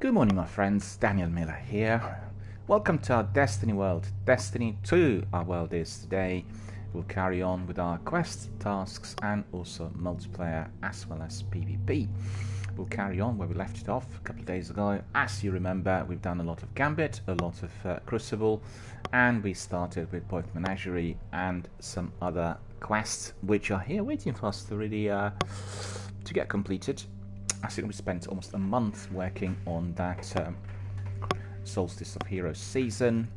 Good morning, my friends. DRBMiller here. Welcome to our Destiny world. Destiny 2, our world is today. We'll carry on with our quests, tasks, and also multiplayer as well as PvP. We'll carry on where we left it off a couple of days ago. As you remember, we've done a lot of Gambit, a lot of Crucible, and we started with both Menagerie and some other quests, which are here waiting for us to really to get completed. I think we spent almost a month working on that Solstice of Heroes season,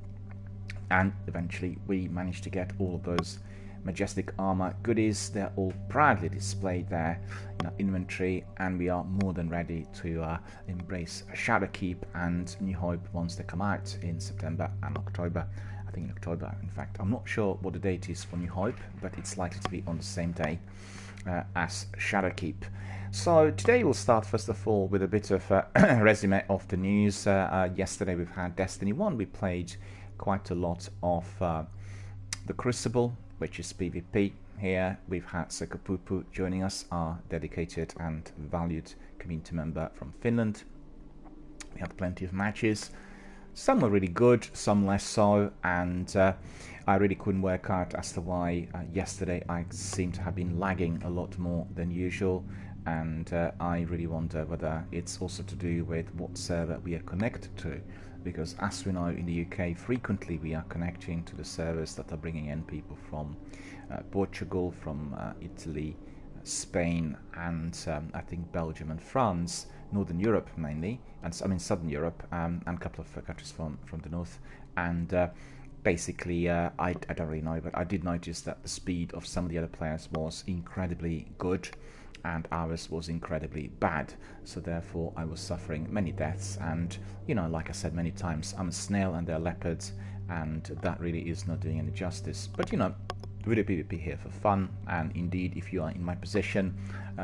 and eventually we managed to get all of those majestic armor goodies. They're all proudly displayed there in our inventory, and we are more than ready to embrace Shadowkeep and New Hope once they come out in September and October. I think in October, in fact. I'm not sure what the date is for New Hope, but it's likely to be on the same day as Shadowkeep. So today we'll start first of all with a bit of a resume of the news. Yesterday we've had Destiny 1. We played quite a lot of the Crucible, which is PvP. Here we've had Sekapupu joining us, our dedicated and valued community member from Finland. We had plenty of matches. Some were really good, some less so, and I really couldn't work out as to why yesterday I seem to have been lagging a lot more than usual. And I really wonder whether it's also to do with what server we are connected to, because as we know in the UK frequently we are connecting to the servers that are bringing in people from Portugal, from Italy, Spain, and I think Belgium and France, Northern Europe mainly, and I mean Southern Europe, and a couple of countries from the north. And basically I don't really know, but I did notice that the speed of some of the other players was incredibly good and ours was incredibly bad, so therefore I was suffering many deaths. And you know, like I said many times, I'm a snail and they're leopards, and that really is not doing any justice. But you know, we're a PvP here for fun, and indeed if you are in my position,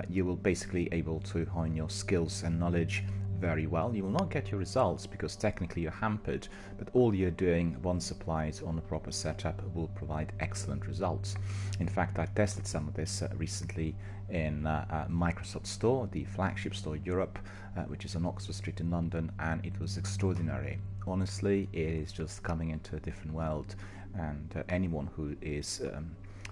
you will basically able to hone your skills and knowledge very well. You will not get your results because technically you're hampered, but all you're doing once applied on a proper setup will provide excellent results. In fact, I tested some of this recently in Microsoft Store, the flagship store Europe, which is on Oxford Street in London, and it was extraordinary. Honestly, it is just coming into a different world, and anyone who is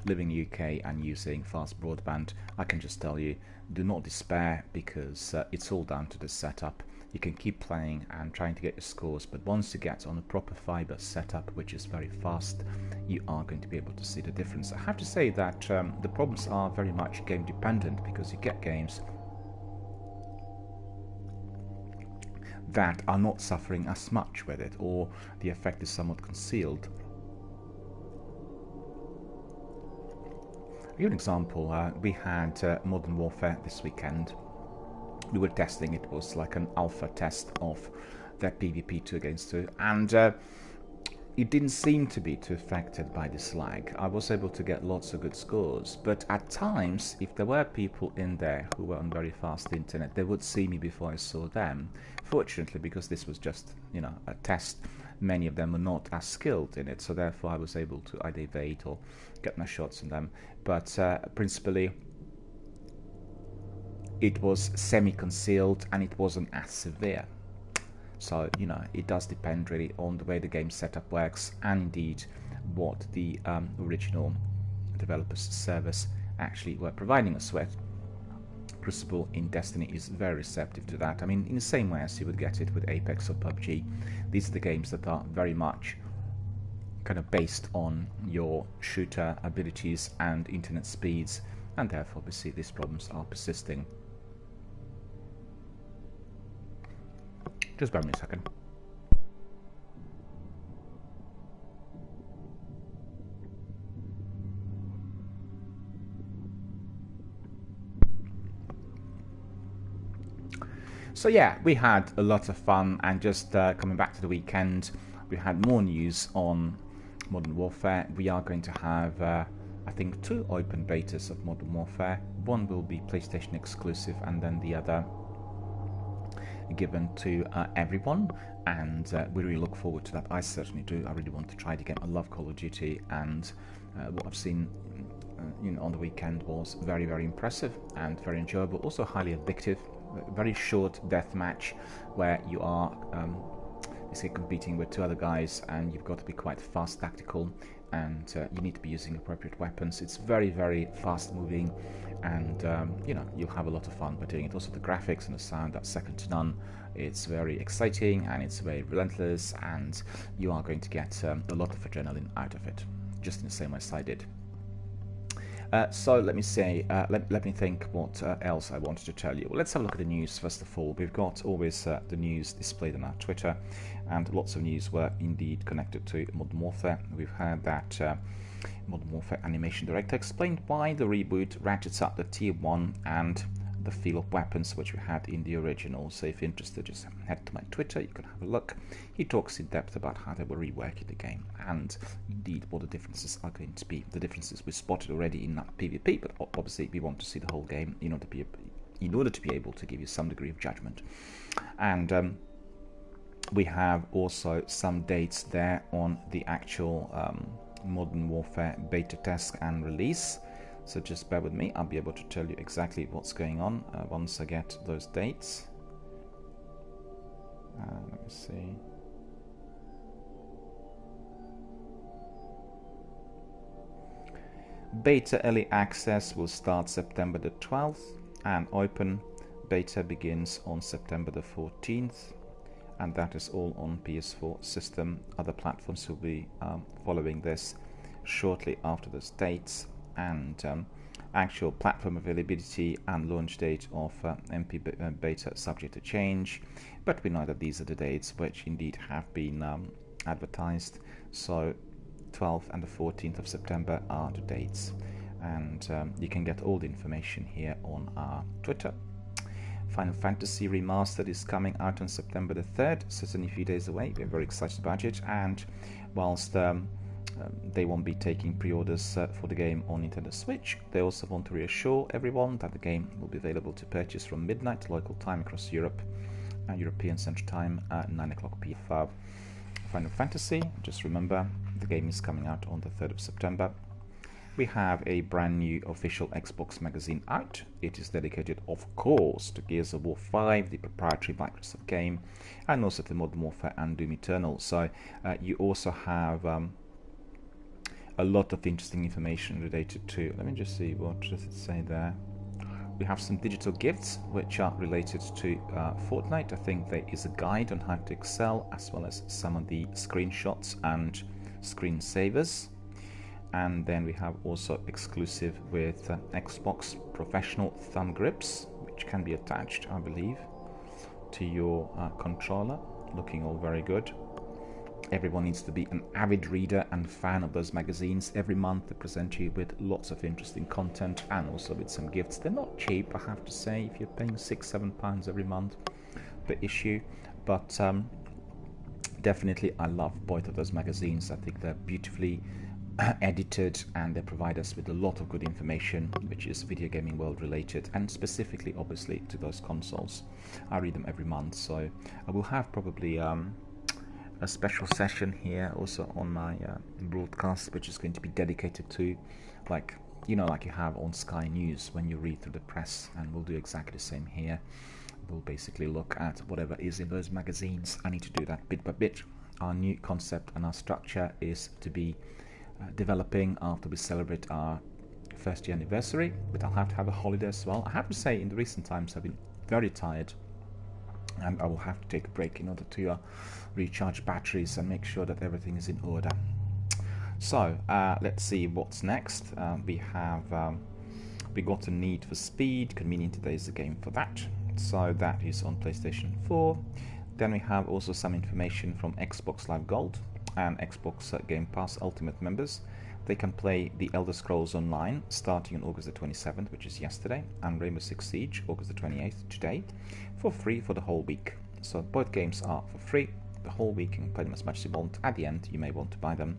living in the UK and using fast broadband, I can just tell you, do not despair, because it's all down to the setup. You can keep playing and trying to get your scores, but once you get on a proper fiber setup, which is very fast, you are going to be able to see the difference. I have to say that the problems are very much game dependent, because you get games that are not suffering as much with it, or the effect is somewhat concealed. I'll give an example. We had Modern Warfare this weekend. We were testing, it was like an alpha test of that PvP 2 against 2, and it didn't seem to be too affected by this lag. I was able to get lots of good scores, but at times, if there were people in there who were on very fast internet, they would see me before I saw them. Fortunately, because this was just, you know, a test, many of them were not as skilled in it, so therefore I was able to either evade or get my shots on them. But principally, it was semi-concealed and it wasn't as severe. So, you know, it does depend really on the way the game setup works, and indeed what the original developers servers actually were providing us with. Crucible in Destiny is very receptive to that. I mean, in the same way as you would get it with Apex or PUBG, these are the games that are very much kind of based on your shooter abilities and internet speeds, and therefore obviously these problems are persisting. Just bear with me a second. So yeah, we had a lot of fun, and just coming back to the weekend, we had more news on Modern Warfare. We are going to have, I think, 2 open betas of Modern Warfare. One will be PlayStation exclusive, and then the other given to everyone, and we really look forward to that. I certainly do. I really want to try the game. I love Call of Duty, and what I've seen on the weekend was very, very impressive and very enjoyable, also highly addictive. a very short death match where you are basically competing with two other guys, and you've got to be quite fast, tactical, and you need to be using appropriate weapons. It's very, very fast moving, and you know, you'll have a lot of fun by doing it. Also, the graphics and the sound, that's second to none. It's very exciting and it's very relentless, and you are going to get a lot of adrenaline out of it, just in the same way as I did. So let me say, let me think what else I wanted to tell you. Well, let's have a look at the news first of all. We've got always the news displayed on our Twitter, and lots of news were indeed connected to Modern Warfare. We've heard that Modern Warfare Animation Director explained why the reboot ratchets up the Tier 1 and the feel of weapons which we had in the original. So if you're interested, just head to my Twitter, you can have a look. He talks in depth about how they were reworking the game and indeed what the differences are going to be. The differences we spotted already in that PvP, but obviously we want to see the whole game in order to be able to give you some degree of judgment. And we have also some dates there on the actual Modern Warfare beta test and release. So just bear with me, I'll be able to tell you exactly what's going on once I get those dates. Let me see. Beta early access will start September the 12th, and open beta begins on September the 14th, and that is all on PS4 system. Other platforms will be following this shortly after those dates. And actual platform availability and launch date of MP beta subject to change, but we know that these are the dates which indeed have been advertised. So 12th and the 14th of September are the dates, and you can get all the information here on our Twitter. Final Fantasy Remastered is coming out on September the 3rd, so it's only a few days away. We're very excited about it, and whilst they won't be taking pre-orders for the game on Nintendo Switch, they also want to reassure everyone that the game will be available to purchase from midnight local time across Europe and European Central Time at 9 o'clock p.m. Final Fantasy, just remember, the game is coming out on the 3rd of September. We have a brand new official Xbox magazine out. It is dedicated, of course, to Gears of War 5, the proprietary Microsoft game, and also to Modern Warfare and Doom Eternal. So you also have a lot of interesting information related to, let me just see, what does it say there? We have some digital gifts which are related to Fortnite. I think there is a guide on how to excel, as well as some of the screenshots and screensavers. And then we have also exclusive with Xbox professional thumb grips, which can be attached, I believe, to your controller. Looking all very good. Everyone needs to be an avid reader and fan of those magazines. Every month they present you with lots of interesting content and also with some gifts. They're not cheap, I have to say, if you're paying £6-7 every month per issue, but definitely I love both of those magazines. I think they're beautifully edited, and they provide us with a lot of good information which is video gaming world related, and specifically obviously to those consoles. I read them every month, so I will have probably a special session here also on my broadcast, which is going to be dedicated to, like you have on Sky News when you read through the press, and we'll do exactly the same here. We'll basically look at whatever is in those magazines. I need to do that bit by bit. Our new concept and our structure is to be developing after we celebrate our first year anniversary, but I'll have to have a holiday as well. I have to say, in the recent times I've been very tired, and I will have to take a break in order to recharge batteries and make sure that everything is in order. So let's see what's next. We got a Need for Speed. Convenient Today is the game for that. So that is on PlayStation 4. Then we have also some information from Xbox Live Gold and Xbox Game Pass Ultimate members. They can play The Elder Scrolls Online starting on August the 27th, which is yesterday, and Rainbow Six Siege August the 28th, today, for free for the whole week. So both games are for free the whole week. You can play them as much as you want. At the end, you may want to buy them.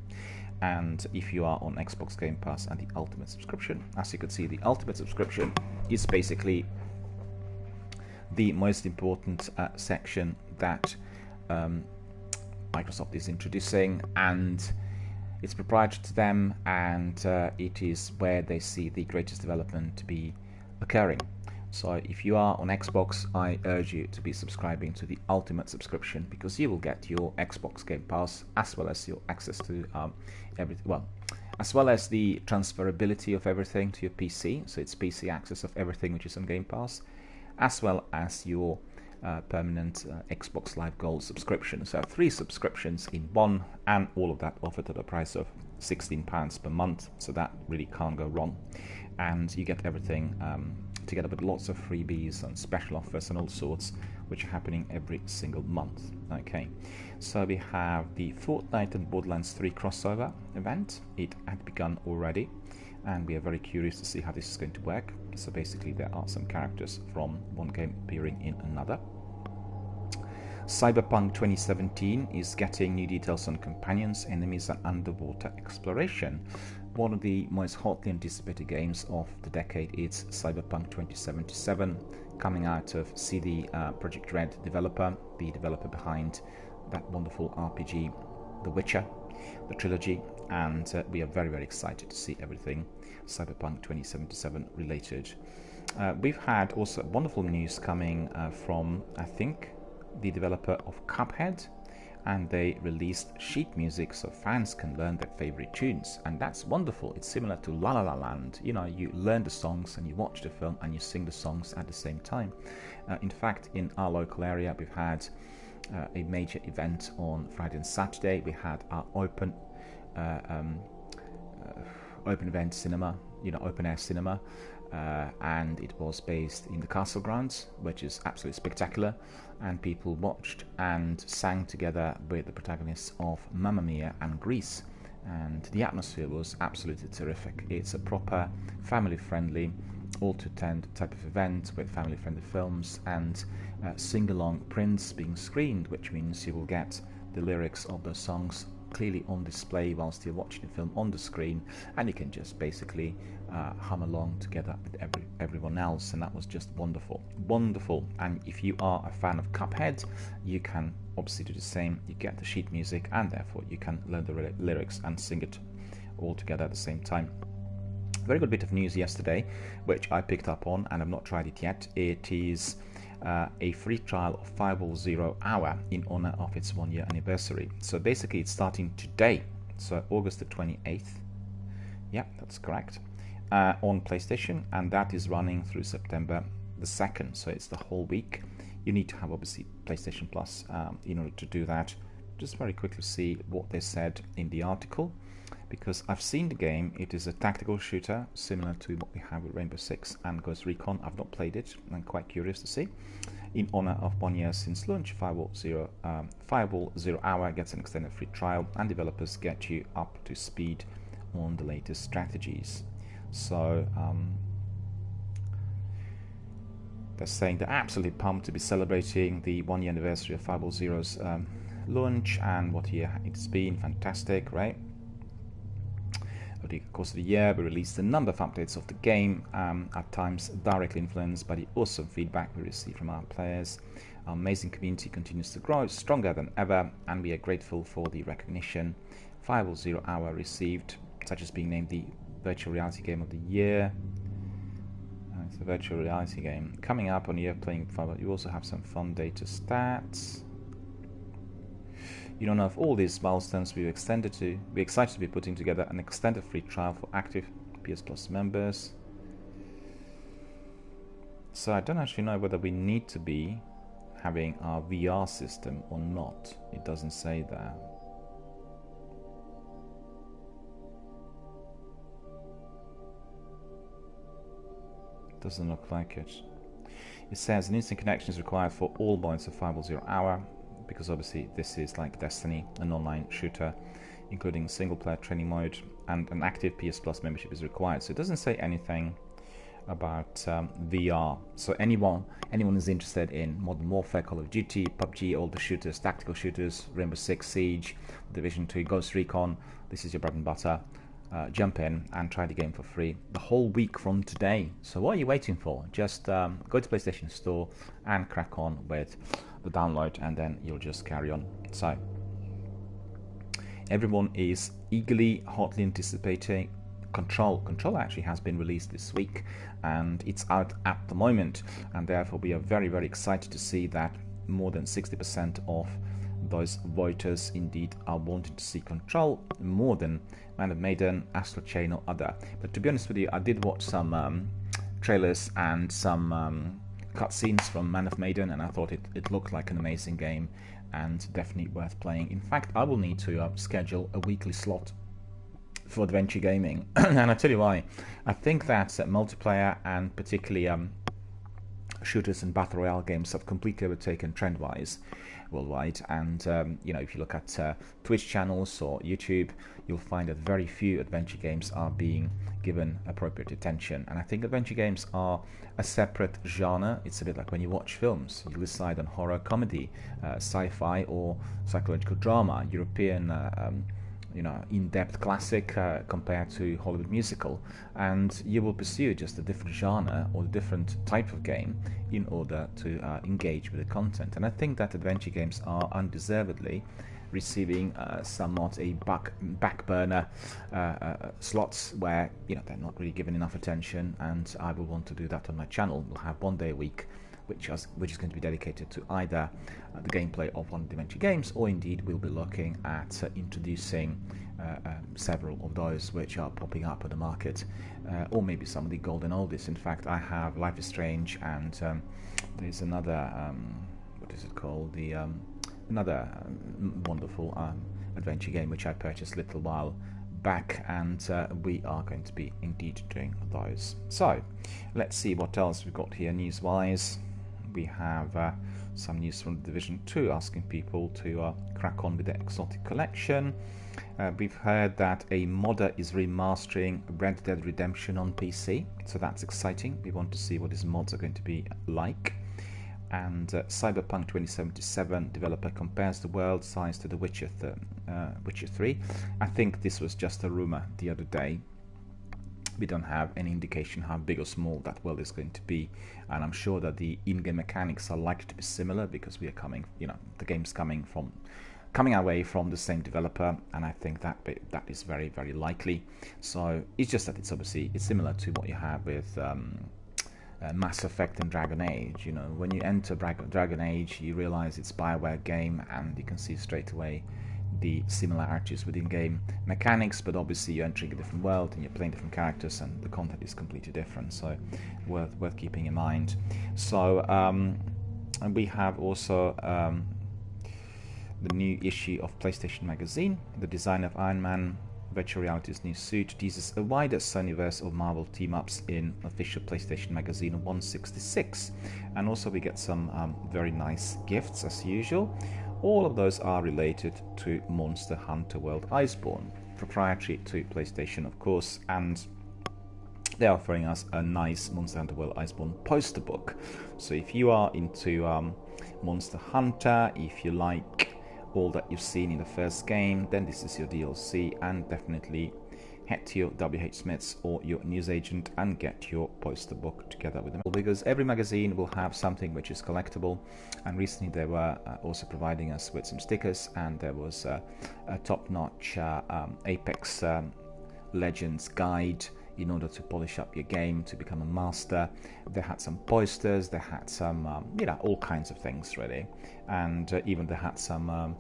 And if you are on Xbox Game Pass and the Ultimate subscription, as you can see, the Ultimate subscription is basically the most important section that Microsoft is introducing, and it's proprietary to them, and it is where they see the greatest development to be occurring. So if you are on Xbox, I urge you to be subscribing to the Ultimate subscription, because you will get your Xbox Game Pass as well as your access to everything. Well, as well as the transferability of everything to your PC. So it's PC access of everything which is on Game Pass, as well as your permanent Xbox Live Gold subscription. So 3 subscriptions in one, and all of that offered at a price of £16 per month. So that really can't go wrong. And you get everything together with lots of freebies and special offers and all sorts, which are happening every single month. Okay, so we have the Fortnite and Borderlands 3 crossover event. It had begun already, and we are very curious to see how this is going to work. So basically there are some characters from one game appearing in another. Cyberpunk 2017 is getting new details on companions, enemies and underwater exploration. One of the most hotly anticipated games of the decade is Cyberpunk 2077, coming out of CD Projekt Red developer, the developer behind that wonderful RPG The Witcher, the trilogy, and we are very, very excited to see everything Cyberpunk 2077 related. We've had also wonderful news coming from, I think, the developer of Cuphead, and they released sheet music so fans can learn their favorite tunes, and that's wonderful. It's similar to La La La Land. You know, you learn the songs and you watch the film and you sing the songs at the same time. In fact, in our local area, we've had a major event on Friday and Saturday. We had our open event cinema, open air cinema, and it was based in the castle grounds, which is absolutely spectacular, and people watched and sang together with the protagonists of Mamma Mia and Grease, and the atmosphere was absolutely terrific. It's a proper family-friendly, all-to-attend type of event with family-friendly films and sing-along prints being screened, which means you will get the lyrics of those songs clearly on display whilst you're watching the film on the screen, and you can just basically hum along together with everyone else, and that was just wonderful. And if you are a fan of Cuphead, you can obviously do the same. You get the sheet music, and therefore you can learn the lyrics and sing it all together at the same time. Very good bit of news yesterday, which I picked up on and I've not tried it yet. It is a free trial of Fireball 0 Hour in honor of its 1-year anniversary. So basically it's starting today, so August the 28th. Yeah, that's correct. On PlayStation, and that is running through September the 2nd, so it's the whole week. You need to have obviously PlayStation Plus in order to do that. Just very quickly see what they said in the article, because I've seen the game. It is a tactical shooter similar to what we have with Rainbow Six and Ghost Recon. I've not played it, I'm quite curious to see. In honor of 1 year since launch, Fireball 0 Hour gets an extended free trial, and developers get you up to speed on the latest strategies. So they're saying they're absolutely pumped to be celebrating the 1-year anniversary of Fireball Zero's launch, and what year it's been. Fantastic, right? Over the course of the year, we released a number of updates of the game, at times directly influenced by the awesome feedback we received from our players. Our amazing community continues to grow, stronger than ever, and we are grateful for the recognition Fireball 0 Hour received, such as being named the Virtual Reality Game of the Year. It's a virtual reality game. Coming up on a year playing Fireball, you also have some fun data stats. In honor of all these milestones, we're excited to be putting together an extended free trial for active PS Plus members. So I don't actually know whether we need to be having our VR system or not. It doesn't say that. Doesn't look like it. It says an instant connection is required for all modes of Fireball 0 Hour, because obviously this is like Destiny, an online shooter, including single-player training mode, and an active PS Plus membership is required. So it doesn't say anything about VR. So anyone who's interested in Modern Warfare, Call of Duty, PUBG, all the shooters, tactical shooters, Rainbow Six Siege, Division 2, Ghost Recon, this is your bread and butter. Jump in and try the game for free the whole week from today. So what are you waiting for? Just go to PlayStation Store and crack on with the download, and then you'll just carry on. So everyone is eagerly, hotly anticipating Control. Control actually has been released this week, and it's out at the moment, and therefore we are very, very excited to see that more than 60% of those voters indeed are wanting to see Control more than Man of Maiden, Astral Chain or other. But to be honest with you, I did watch some trailers and some cutscenes from Man of Maiden, and I thought it looked like an amazing game and definitely worth playing. In fact, I will need to schedule a weekly slot for adventure gaming, and I'll tell you why. I think that multiplayer and particularly shooters and battle royale games have completely overtaken trend-wise worldwide, and if you look at Twitch channels or YouTube, you'll find that very few adventure games are being given appropriate attention. And I think adventure games are a separate genre. It's a bit like when you watch films. You decide on horror, comedy, sci-fi or psychological drama, European in-depth classic compared to Hollywood musical, and you will pursue just a different genre or a different type of game in order to engage with the content. And I think that adventure games are undeservedly receiving somewhat a back burner slots where they're not really given enough attention, and I will want to do that on my channel. We'll have one day a week which is going to be dedicated to either the gameplay of one of the adventure games, or indeed we'll be looking at introducing several of those which are popping up on the market, or maybe some of the golden oldies. In fact, I have Life is Strange, and there's another what is it called, the another wonderful adventure game which I purchased a little while back, and we are going to be indeed doing those. So let's see what else we've got here news wise. We have some news from the Division 2 asking people to crack on with the exotic collection. We've heard that a modder is remastering Red Dead Redemption on PC, so that's exciting. We want to see what these mods are going to be like. And Cyberpunk 2077 developer compares the world size to The Witcher 3. I think this was just a rumor the other day. We don't have any indication how big or small that world is going to be, and I'm sure that the in-game mechanics are likely to be similar because we are coming, the game's coming away from the same developer, and I think that is very, very likely. So it's just that it's similar to what you have with Mass Effect and Dragon Age. When you enter Dragon Age, you realize it's a BioWare game, and you can see straight away the similarities within game mechanics, but obviously you're entering a different world and you're playing different characters, and the content is completely different, so worth keeping in mind. So and we have also the new issue of PlayStation Magazine. The design of Iron Man Virtual Reality's new suit teases a wider Sonyverse of Marvel team-ups in official PlayStation Magazine 166, and also we get some very nice gifts as usual. All of those are related to Monster Hunter World Iceborne, proprietary to PlayStation of course, and they're offering us a nice Monster Hunter World Iceborne poster book. So if you are into Monster Hunter, if you like all that you've seen in the first game, then this is your DLC, and definitely head to your WH Smiths or your newsagent and get your poster book together with them, because every magazine will have something which is collectible. And recently they were also providing us with some stickers, and there was a top-notch Apex Legends guide in order to polish up your game to become a master. They had some posters, they had some all kinds of things really, and even they had some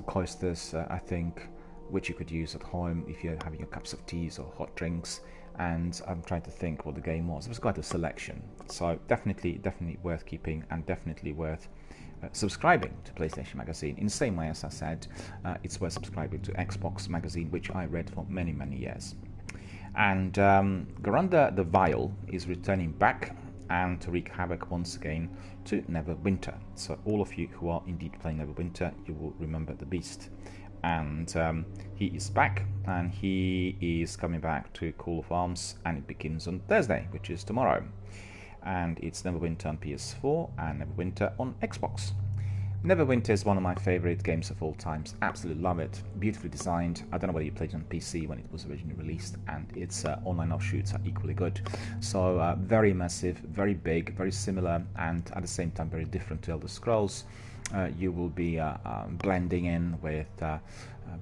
coasters I think, which you could use at home if you're having your cups of teas or hot drinks. And I'm trying to think what the game was. It was quite a selection, so definitely worth keeping, and definitely worth subscribing to PlayStation Magazine. In the same way as I said, it's worth subscribing to Xbox Magazine, which I read for many years. And Garanda the Vile is returning back and to wreak havoc once again to Neverwinter. So all of you who are indeed playing Neverwinter, you will remember the beast. And he is back, and he is coming back to Call of Arms, and it begins on Thursday, which is tomorrow. And it's Neverwinter on PS4 and Neverwinter on Xbox. Neverwinter is one of my favorite games of all times. Absolutely love it. Beautifully designed. I don't know whether you played it on PC when it was originally released, and its online offshoots are equally good. So very immersive, very big, very similar, and at the same time very different to Elder Scrolls. you will be blending in with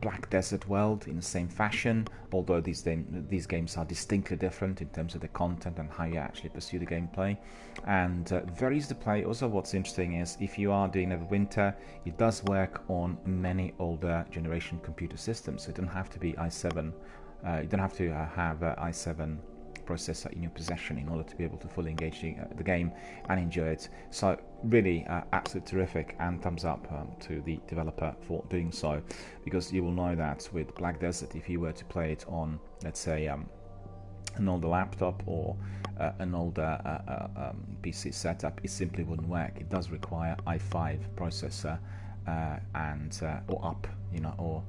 Black Desert World in the same fashion, although these games are distinctly different in terms of the content and how you actually pursue the gameplay, and very easy to play. Also, what's interesting is if you are doing Neverwinter, it does work on many older generation computer systems, so it doesn't have to be i7, you don't have to have i7 processor in your possession in order to be able to fully engage the game and enjoy it. So really absolutely terrific, and thumbs up to the developer for doing so, because you will know that with Black Desert, if you were to play it on, let's say, an older laptop or an older PC setup, it simply wouldn't work. It does require i5 processor and or up, or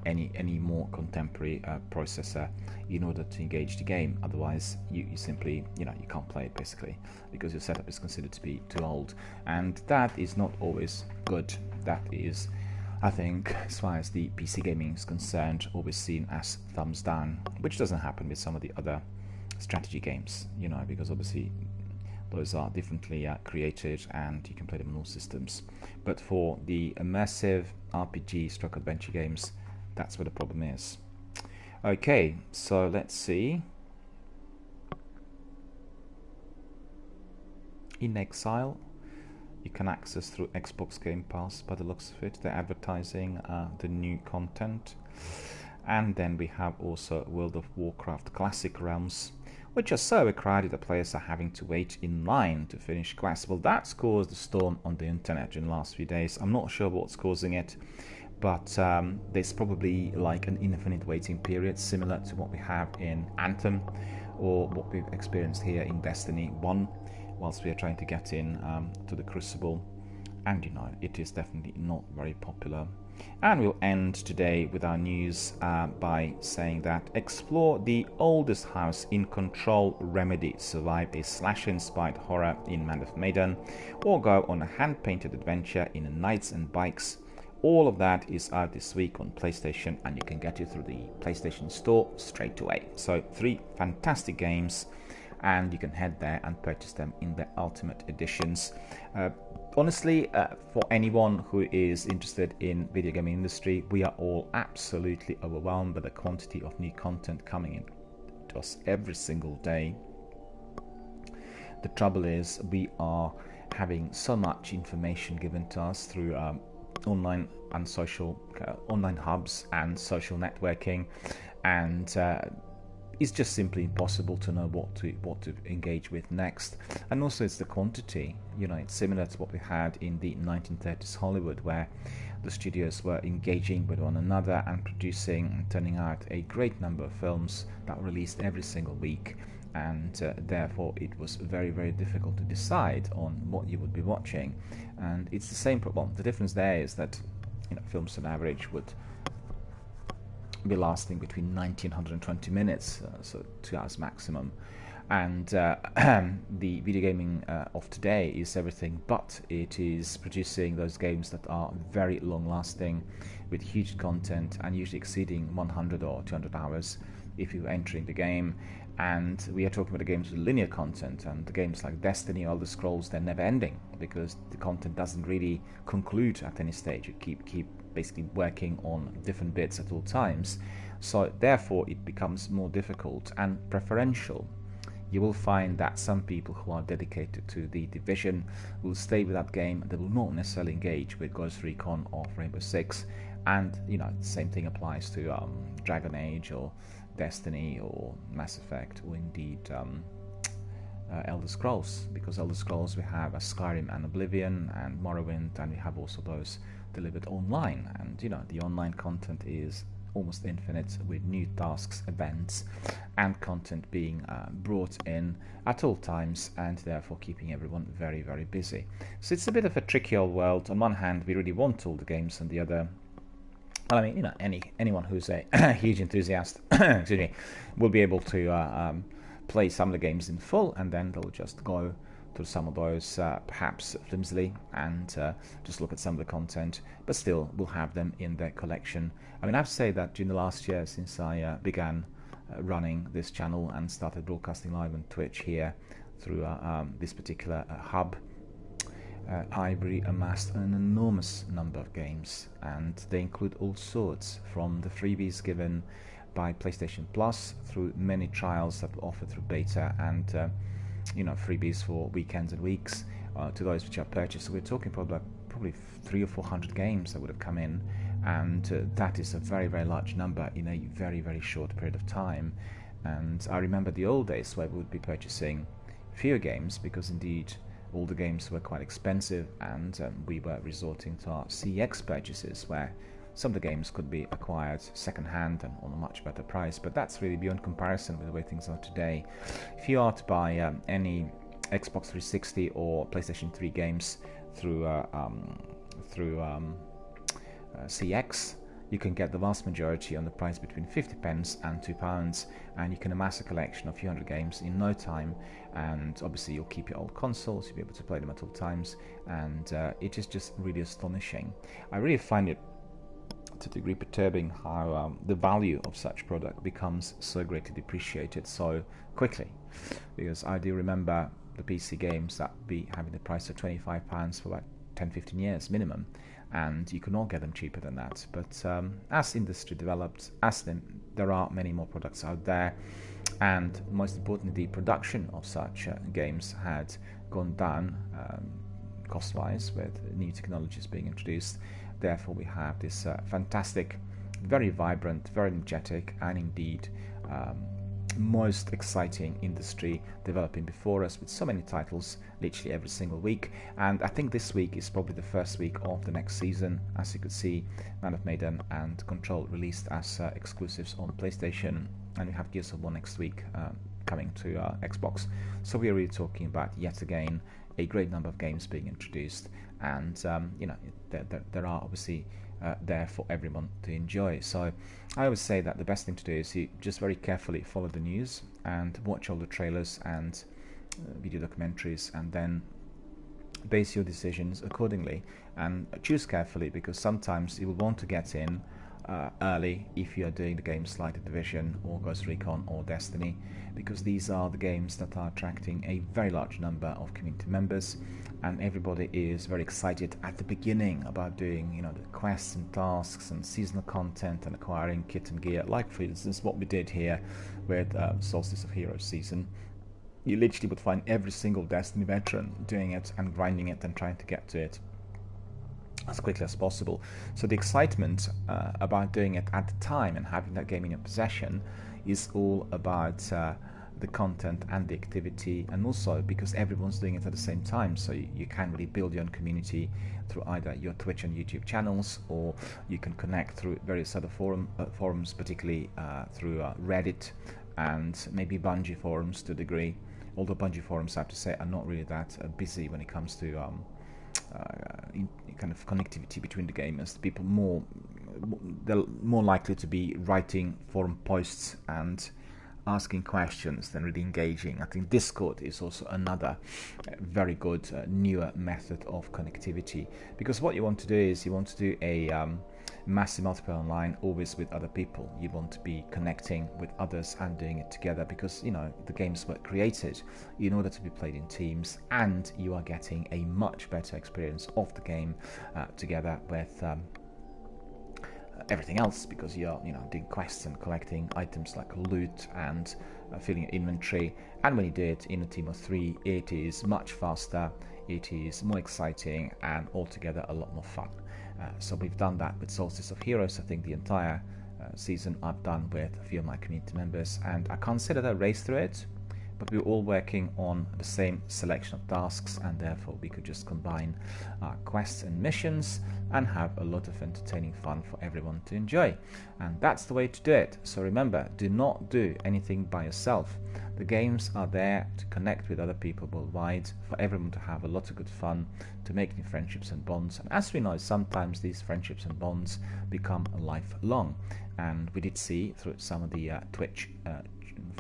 any more contemporary processor in order to engage the game. Otherwise you simply you can't play it, basically, because your setup is considered to be too old, and that is not always good. That is, I think, as far as the PC gaming is concerned, always seen as thumbs down, which doesn't happen with some of the other strategy games, because obviously those are differently created and you can play them on all systems. But for the immersive RPG stroke adventure games, that's where the problem is. Okay, so let's see. In Exile, you can access through Xbox Game Pass by the looks of it. They're advertising the new content. And then we have also World of Warcraft Classic Realms, which are so crowded that players are having to wait in line to finish quests. Well, that's caused a storm on the internet in the last few days. I'm not sure what's causing it, but there's probably like an infinite waiting period, similar to what we have in Anthem or what we've experienced here in Destiny 1, whilst we are trying to get in to the Crucible. And it is definitely not very popular. And we'll end today with our news by saying that explore the oldest house in Control Remedy, survive a slash-inspired horror in Man of Medan, or go on a hand-painted adventure in Knights and Bikes. All of that is out this week on PlayStation, and you can get it through the PlayStation Store straight away. So 3 fantastic games, and you can head there and purchase them in the Ultimate Editions. Honestly, for anyone who is interested in video gaming industry, we are all absolutely overwhelmed by the quantity of new content coming in to us every single day. The trouble is, we are having so much information given to us through online and social online hubs and social networking, and it's just simply impossible to know what to engage with next. And also it's the quantity. It's similar to what we had in the 1930s Hollywood, where the studios were engaging with one another and producing and turning out a great number of films that were released every single week, and therefore it was very, very difficult to decide on what you would be watching. And it's the same problem. The difference there is that films on average would be lasting between 90 and 120 minutes, so 2 hours maximum. And the video gaming of today is everything but. It is producing those games that are very long lasting, with huge content and usually exceeding 100 or 200 hours if you're entering the game. And we are talking about the games with linear content, and the games like Destiny or Elder Scrolls, they're never ending because the content doesn't really conclude at any stage. You keep basically working on different bits at all times, so therefore it becomes more difficult and preferential. You will find that some people who are dedicated to the Division will stay with that game. They will not necessarily engage with Ghost Recon or Rainbow Six, and the same thing applies to Dragon Age or Destiny or Mass Effect, or indeed Elder Scrolls, because Elder Scrolls we have Skyrim and Oblivion and Morrowind, and we have also those delivered online, and the online content is almost infinite, with new tasks, events and content being brought in at all times, and therefore keeping everyone very, very busy. So it's a bit of a tricky old world. On one hand, we really want all the games, and the other, well, I mean, anyone who's a huge enthusiast excuse me, will be able to play some of the games in full, and then they'll just go to some of those perhaps flimsily and just look at some of the content, but still we'll have them in their collection. I mean, I have to say that during the last year, since I began running this channel and started broadcasting live on Twitch here through this particular hub, Ivory amassed an enormous number of games, and they include all sorts, from the freebies given by PlayStation Plus through many trials that were offered through beta and freebies for weekends and weeks, to those which are purchased. So we're talking probably 300 or 400 games that would have come in, and that is a very, very large number in a very, very short period of time. And I remember the old days where we would be purchasing fewer games, because indeed all the games were quite expensive, and we were resorting to our CX purchases, where some of the games could be acquired second-hand and on a much better price. But that's really beyond comparison with the way things are today. If you are to buy any Xbox 360 or PlayStation 3 games through CX, you can get the vast majority on the price between 50p and £2, and you can amass a collection of a few hundred games in no time. And obviously you'll keep your old consoles, you'll be able to play them at all times, and it is just really astonishing. I really find it to a degree perturbing how the value of such product becomes so greatly depreciated so quickly, because I do remember the PC games that be having the price of £25 for about 10-15 years minimum, and you could not get them cheaper than that. But as industry developed, there are many more products out there, and most importantly, the production of such games had gone down cost-wise with new technologies being introduced. Therefore, we have this fantastic, very vibrant, very energetic, and indeed most exciting industry developing before us, with so many titles literally every single week. And I think this week is probably the first week of the next season. As you could see, Man of Medan and Control released as exclusives on PlayStation, and we have Gears of War next week coming to Xbox. So we are really talking about, yet again, a great number of games being introduced, and there are obviously there for everyone to enjoy. So I always say that the best thing to do is you just very carefully follow the news and watch all the trailers and video documentaries, and then base your decisions accordingly and choose carefully, because sometimes you will want to get in early if you are doing the games like The Division or Ghost Recon or Destiny, because these are the games that are attracting a very large number of community members, and everybody is very excited at the beginning about doing the quests and tasks and seasonal content and acquiring kit and gear, like for instance what we did here with Solstice of Heroes season. You literally would find every single Destiny veteran doing it and grinding it and trying to get to it as quickly as possible. So the excitement about doing it at the time and having that game in your possession is all about the content and the activity, and also because everyone's doing it at the same time, so you can really build your own community through either your Twitch and YouTube channels, or you can connect through various other forums, particularly through Reddit and maybe Bungie forums to a degree, although Bungie forums, I have to say, are not really that busy when it comes to kind of connectivity between the gamers. People they're more likely to be writing forum posts and asking questions than really engaging. I think Discord is also another very good newer method of connectivity, because what you want to do is you want to do a massive multiplayer online, always with other people. You want to be connecting with others and doing it together, because the games were created in order to be played in teams, and you are getting a much better experience of the game together with everything else, because you're doing quests and collecting items like loot and filling your inventory. And when you do it in a team of 3, it is much faster, it is more exciting, and altogether a lot more fun. So we've done that with Solstice of Heroes. I think the entire season I've done with a few of my community members, and I consider that a race through it, but we were all working on the same selection of tasks, and therefore we could just combine quests and missions and have a lot of entertaining fun for everyone to enjoy. And that's the way to do it. So remember, do not do anything by yourself. The games are there to connect with other people worldwide, for everyone to have a lot of good fun, to make new friendships and bonds. And as we know, sometimes these friendships and bonds become lifelong. And we did see through some of the Twitch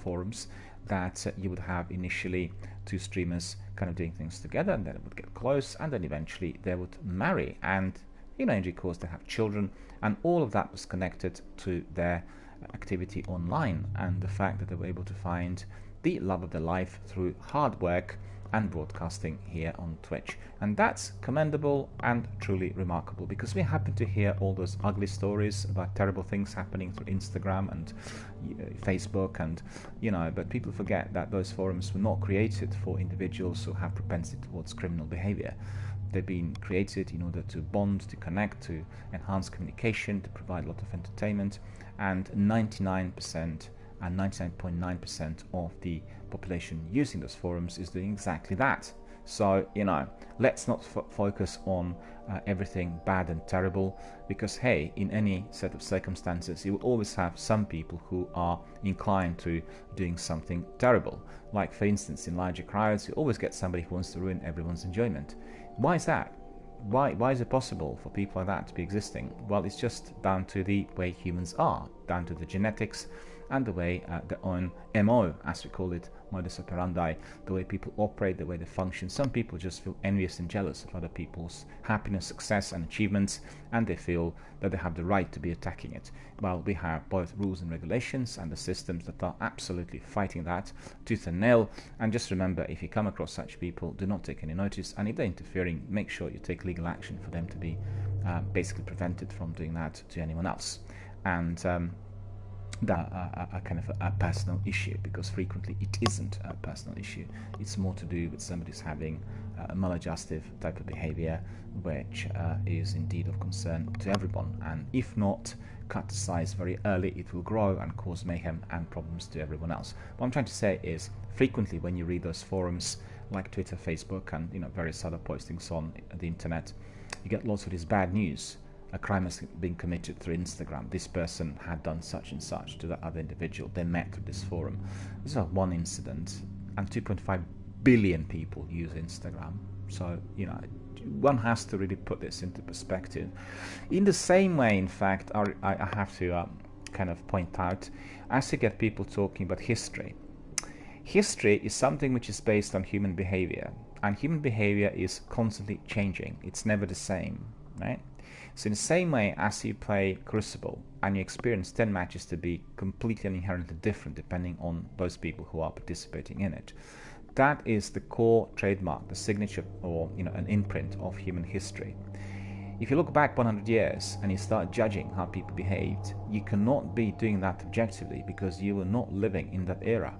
forums that you would have initially 2 streamers kind of doing things together, and then it would get close, and then eventually they would marry, and in due course they have children, and all of that was connected to their activity online, and the fact that they were able to find the love of their life through hard work and broadcasting here on Twitch. And that's commendable and truly remarkable, because we happen to hear all those ugly stories about terrible things happening through Instagram and Facebook, and but people forget that those forums were not created for individuals who have propensity towards criminal behavior. They've been created in order to bond, to connect, to enhance communication, to provide a lot of entertainment, and 99% and 99.9% of the population using those forums is doing exactly that. So, let's not focus on everything bad and terrible, because, hey, in any set of circumstances, you will always have some people who are inclined to doing something terrible. Like, for instance, in larger crowds, you always get somebody who wants to ruin everyone's enjoyment. Why is that? Why is it possible for people like that to be existing? Well, it's just down to the way humans are, down to the genetics and the way their own MO, as we call it, modus operandi, the way people operate, the way they function. Some people just feel envious and jealous of other people's happiness, success and achievements, and they feel that they have the right to be attacking it. Well, we have both rules and regulations and the systems that are absolutely fighting that tooth and nail. And just remember, if you come across such people, do not take any notice, and if they're interfering, make sure you take legal action for them to be basically prevented from doing that to anyone else. And that a kind of a personal issue, because frequently it isn't a personal issue. It's more to do with somebody who's having a maladjustive type of behavior, which is indeed of concern to everyone, and if not cut to size very early, it will grow and cause mayhem and problems to everyone else. What I'm trying to say is, frequently when you read those forums like Twitter, Facebook, and various other postings on the internet, you get lots of this bad news. A crime has been committed through Instagram. This person had done such and such to that other individual. They met through this forum. This is not one incident, and 2.5 billion people use Instagram. So, one has to really put this into perspective. In the same way, in fact, I have to kind of point out, as you get people talking about history, history is something which is based on human behavior, and human behavior is constantly changing. It's never the same, right? So in the same way as you play Crucible and you experience 10 matches to be completely and inherently different depending on those people who are participating in it, that is the core trademark, the signature, or an imprint of human history. If you look back 100 years and you start judging how people behaved, you cannot be doing that objectively, because you were not living in that era.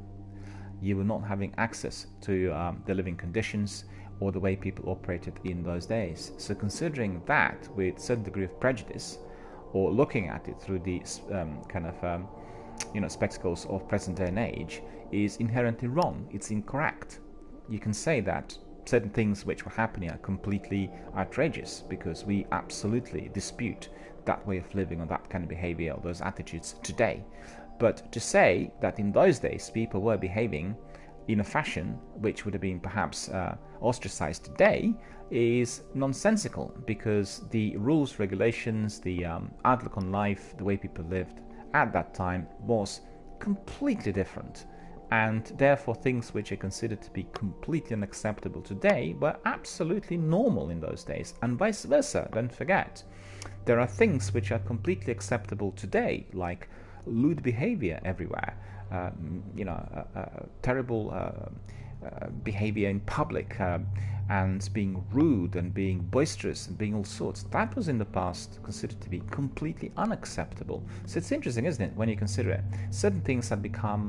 You were not having access to the living conditions or the way people operated in those days. So considering that with a certain degree of prejudice, or looking at it through the spectacles of present day and age, is inherently wrong. It's incorrect. You can say that certain things which were happening are completely outrageous, because we absolutely dispute that way of living or that kind of behavior or those attitudes today. But to say that in those days people were behaving in a fashion which would have been perhaps ostracized today is nonsensical, because the rules, regulations, the outlook on life, the way people lived at that time was completely different, and therefore things which are considered to be completely unacceptable today were absolutely normal in those days, and vice versa. Don't forget, there are things which are completely acceptable today, like lewd behavior everywhere, terrible behavior in public, and being rude and being boisterous and being all sorts. That was in the past considered to be completely unacceptable. So it's interesting, isn't it, when you consider it? Certain things have become,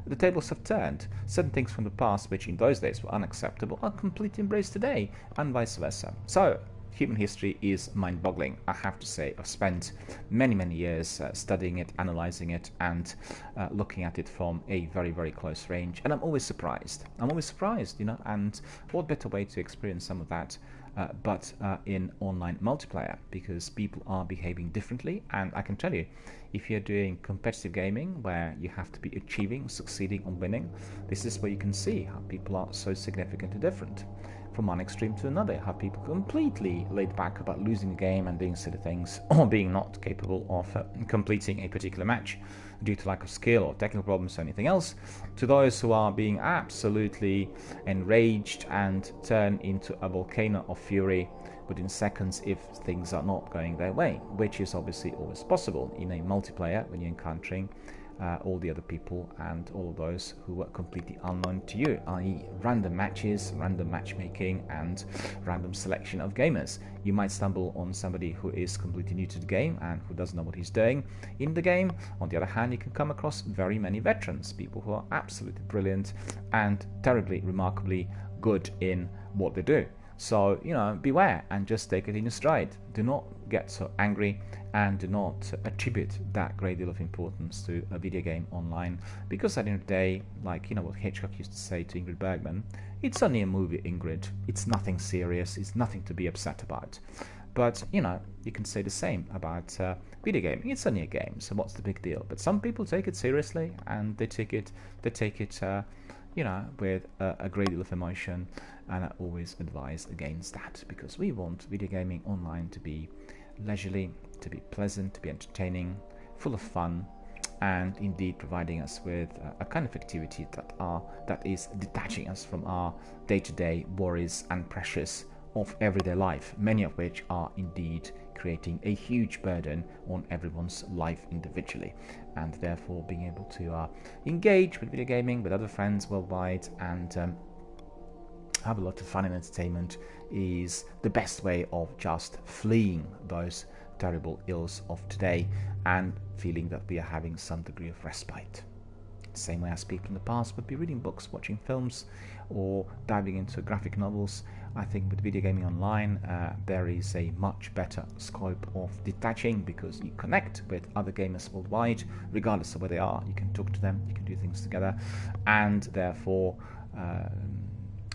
the tables have turned. Certain things from the past, which in those days were unacceptable, are completely embraced today, and vice versa. So human history is mind-boggling, I have to say. I've spent many years studying it, analyzing it, and looking at it from a very, very close range. And I'm always surprised, and what better way to experience some of that but in online multiplayer, because people are behaving differently. And I can tell you, if you're doing competitive gaming where you have to be achieving, succeeding on winning, this is where you can see how people are so significantly different from one extreme to another, how people completely laid back about losing a game and doing silly things, or being not capable of completing a particular match due to lack of skill or technical problems or anything else, to those who are being absolutely enraged and turn into a volcano of fury within seconds if things are not going their way, which is obviously always possible in a multiplayer when you're encountering all the other people and all of those who were completely unknown to you, i.e. random matches, random matchmaking, and random selection of gamers. You might stumble on somebody who is completely new to the game and who doesn't know what he's doing in the game. On the other hand, you can come across very many veterans, people who are absolutely brilliant and terribly, remarkably good in what they do. So, beware and just take it in your stride. Do not get so angry and do not attribute that great deal of importance to a video game online, because at the end of the day, like, what Hitchcock used to say to Ingrid Bergman, it's only a movie, Ingrid. It's nothing serious. It's nothing to be upset about. But, you can say the same about video gaming. It's only a game, so what's the big deal? But some people take it seriously, and they take it with a great deal of emotion, and I always advise against that, because we want video gaming online to be leisurely, to be pleasant, to be entertaining, full of fun, and indeed providing us with a kind of activity that is detaching us from our day-to-day worries and pressures of everyday life, many of which are indeed creating a huge burden on everyone's life individually, and therefore being able to engage with video gaming with other friends worldwide and have a lot of fun and entertainment is the best way of just fleeing those terrible ills of today and feeling that we are having some degree of respite. Same way as people in the past would be reading books, watching films, or diving into graphic novels. I think with video gaming online, there is a much better scope of detaching, because you connect with other gamers worldwide, regardless of where they are. You can talk to them, you can do things together, and therefore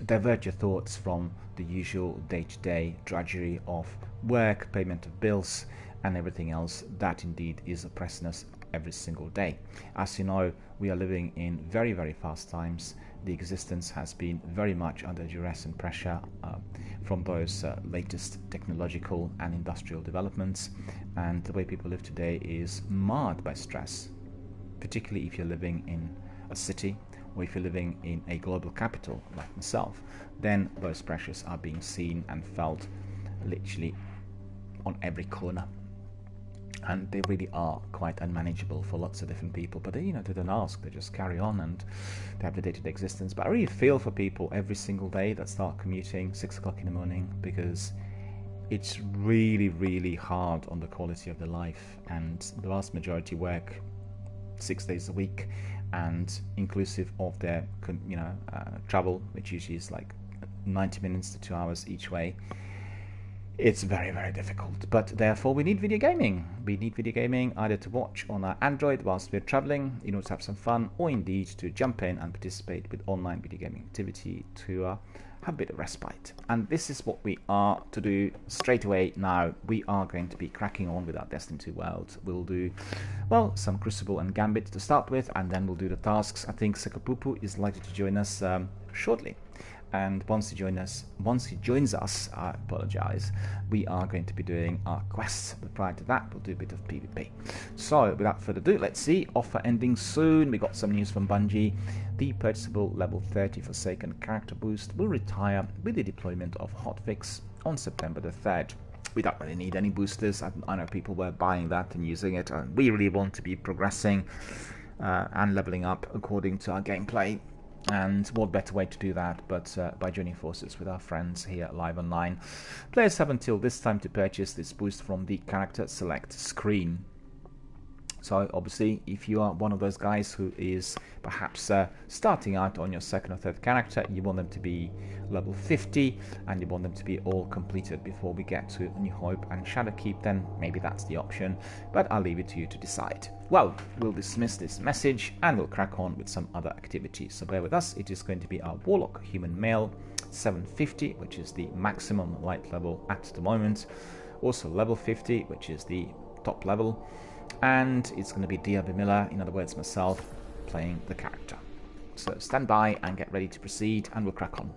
divert your thoughts from the usual day-to-day drudgery of work, payment of bills, and everything else that indeed is oppressing us every single day. As you know, we are living in very, very fast times. The existence has been very much under duress and pressure from those latest technological and industrial developments, and the way people live today is marred by stress, particularly if you're living in a city, or if you're living in a global capital like myself. Then those pressures are being seen and felt literally on every corner, and they really are quite unmanageable for lots of different people. But they don't ask, they just carry on and they have the day-to-day existence. But I really feel for people every single day that start commuting 6 o'clock in the morning, because it's really, really hard on the quality of their life, and the vast majority work 6 days a week, and inclusive of their travel, which usually is like 90 minutes to 2 hours each way. It's very, very difficult, but therefore we need video gaming. We need video gaming either to watch on our Android whilst we're traveling in order to have some fun, or indeed to jump in and participate with online video gaming activity to have a bit of respite. And this is what we are to do straight away now. We are going to be cracking on with our Destiny 2 world. We'll do, some Crucible and Gambit to start with, and then we'll do the tasks. I think Sekapupu is likely to join us shortly. And once he joins us, I apologize, we are going to be doing our quests. But prior to that, we'll do a bit of PvP. So, without further ado, let's see. Offer ending soon. We got some news from Bungie. The purchasable level 30 Forsaken character boost will retire with the deployment of hotfix on September the 3rd. We don't really need any boosters. I know people were buying that and using it. And we really want to be progressing and leveling up according to our gameplay. And what better way to do that but by joining forces with our friends here live online. Players have until this time to purchase this boost from the character select screen. So obviously, if you are one of those guys who is perhaps starting out on your second or third character, you want them to be level 50 and you want them to be all completed before we get to New Hope and Shadowkeep, then maybe that's the option, but I'll leave it to you to decide. Well, we'll dismiss this message and we'll crack on with some other activities. So bear with us. It is going to be our Warlock Human Male 750, which is the maximum light level at the moment. Also level 50, which is the top level. And it's going to be DRBMiller, in other words myself, playing the character. So stand by and get ready to proceed, and we'll crack on.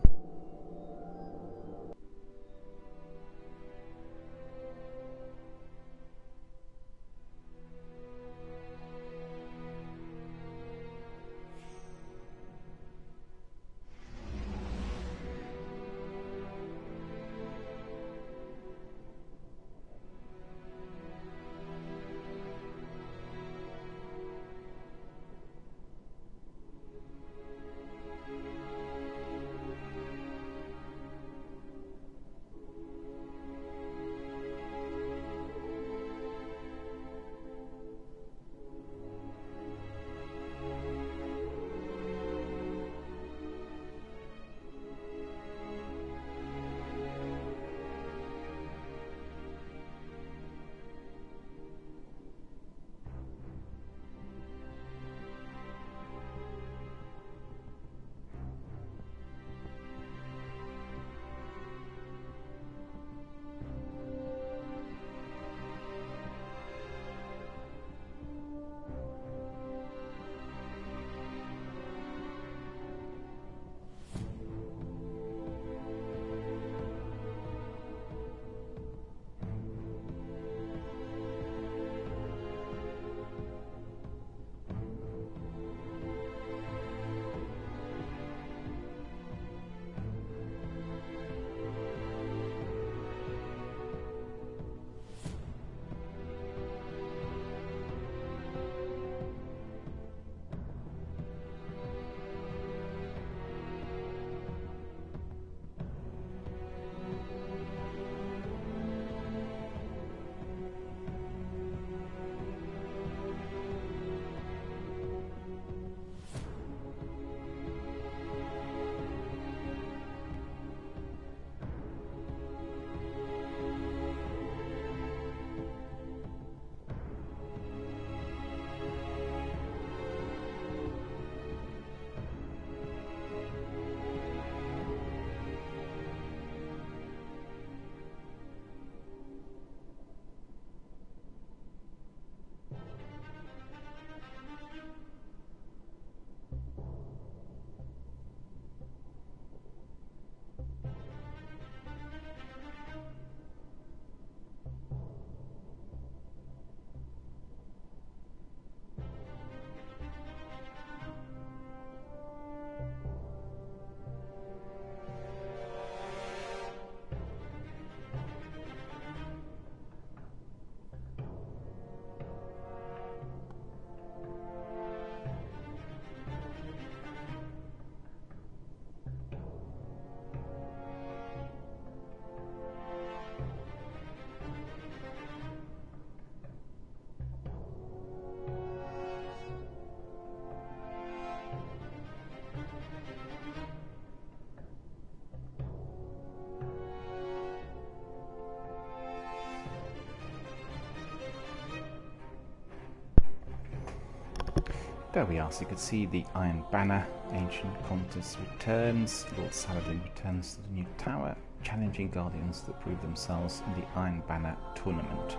There we are, so you can see the Iron Banner. Ancient Contest returns. Lord Saladin returns to the new tower, challenging Guardians that prove themselves in the Iron Banner tournament.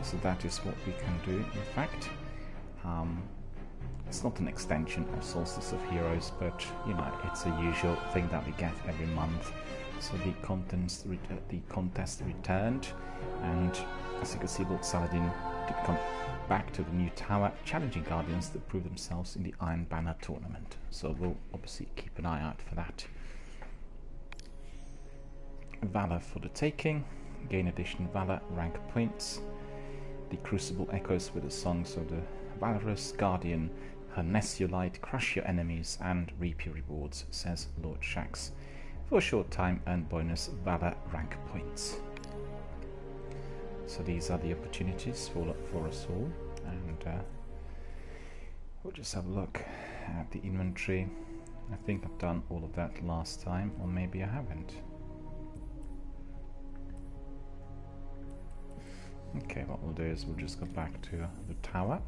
So that is what we can do, in fact. It's not an extension of Solstice of Heroes, but you know, it's a usual thing that we get every month. So the contest returned, and as you can see, Lord Saladin did come back to the new tower, challenging Guardians that prove themselves in the Iron Banner tournament. So we'll obviously keep an eye out for that. Valor for the taking. Gain additional Valor rank points. The Crucible echoes with the songs of the Valorous Guardian. Harness your light, crush your enemies, and reap your rewards, says Lord Shax. For a short time, earn bonus Valor rank points. So these are the opportunities for us all, and we'll just have a look at the inventory. I think I've done all of that last time, or maybe I haven't. Okay, what we'll do is we'll just go back to the tower.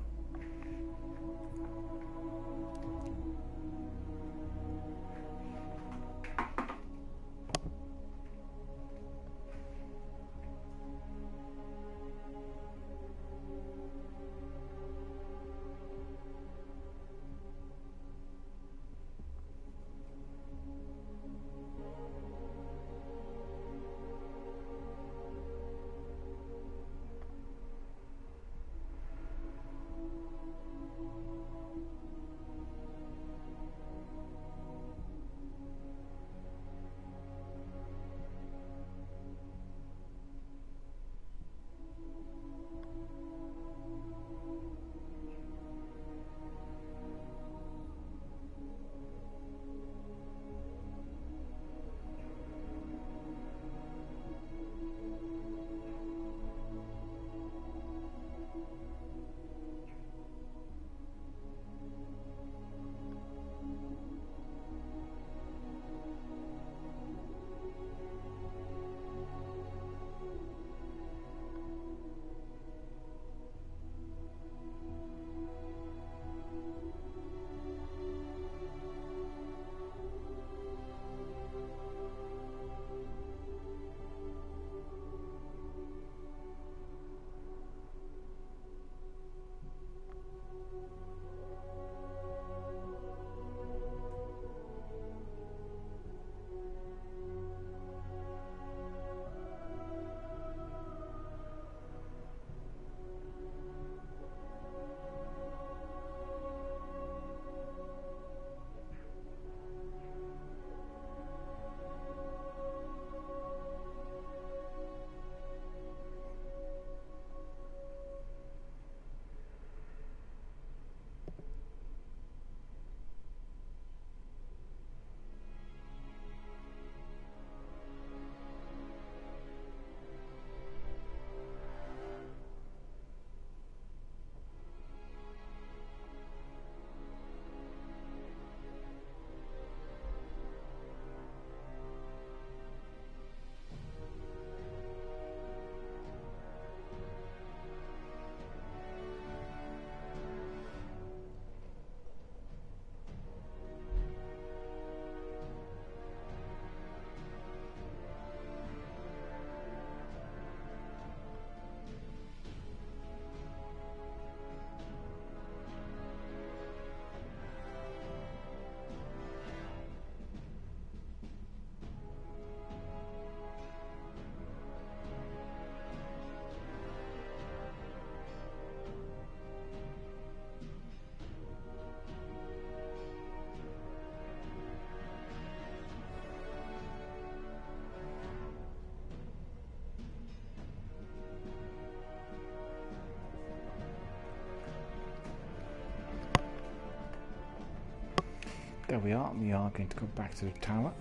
There we are going to go back to the tower.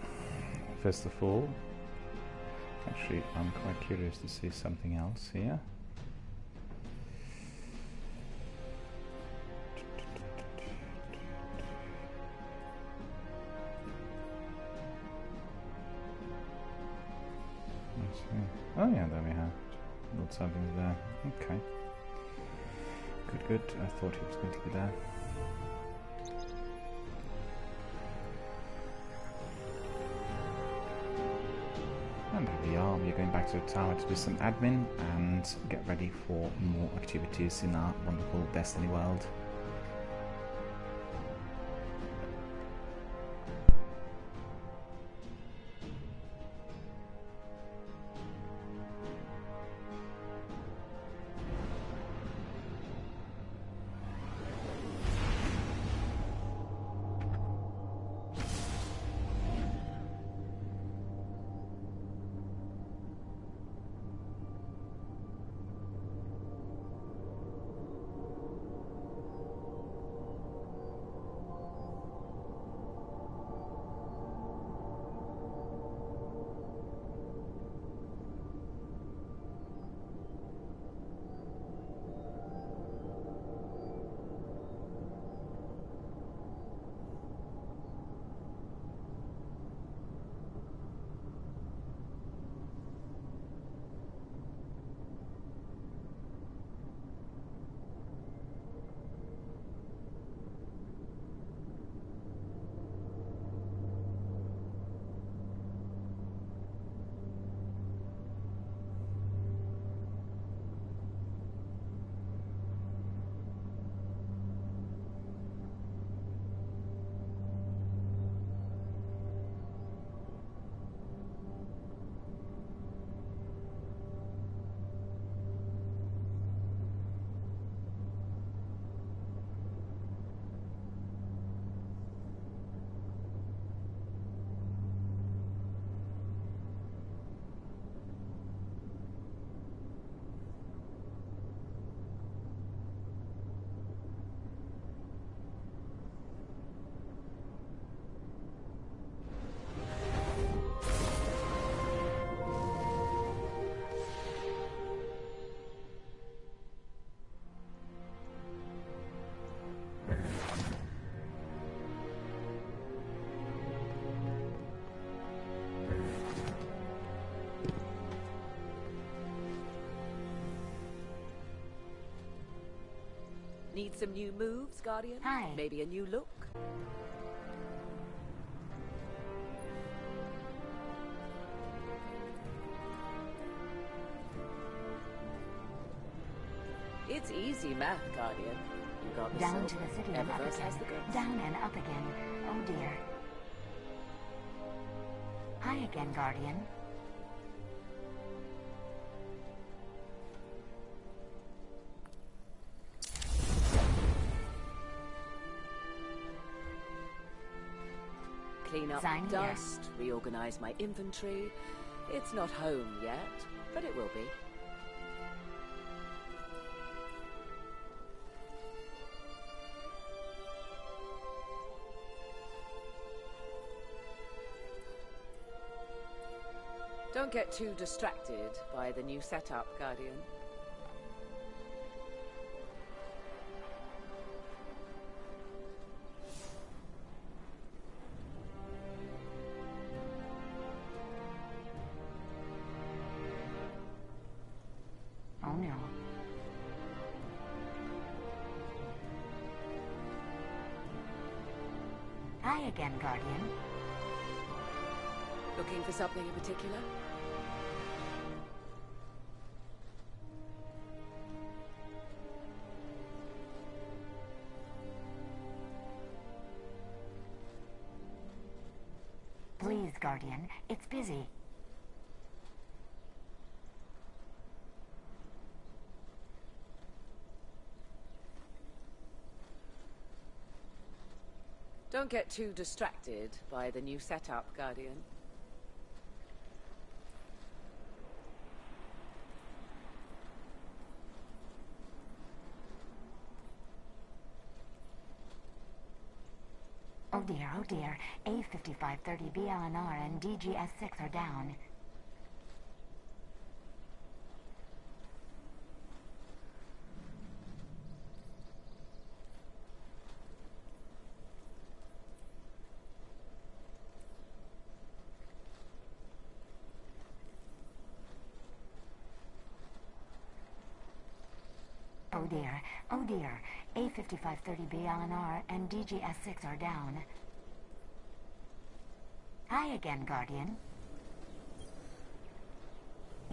First of all, actually I'm quite curious to see something else here. Let's see. Oh yeah, there we have it. Lord Saladin's there. Okay. Good, good. I thought he was going to be there. And there we are, we are going back to the tower to do some admin and get ready for more activities in our wonderful Destiny world. Need some new moves, Guardian? Hi. Maybe a new look? It's easy math, Guardian. You got the Down silver. to the city and up Eververse has the again. goods. Down and up again. Oh dear. Hi again, Guardian. Clean up Sign here. dust, reorganize my inventory. It's not home yet, but it will be. Don't get too distracted by the new setup, Guardian. Oh no. Hi again, Guardian. Looking for something in particular? Please, Guardian. It's busy. Don't get too distracted by the new setup, Guardian. Oh dear, oh dear. A5530 BLNR and DGS6 are down. Oh dear, oh dear. A5530 BLNR and DGS6 are down. Hi again, Guardian.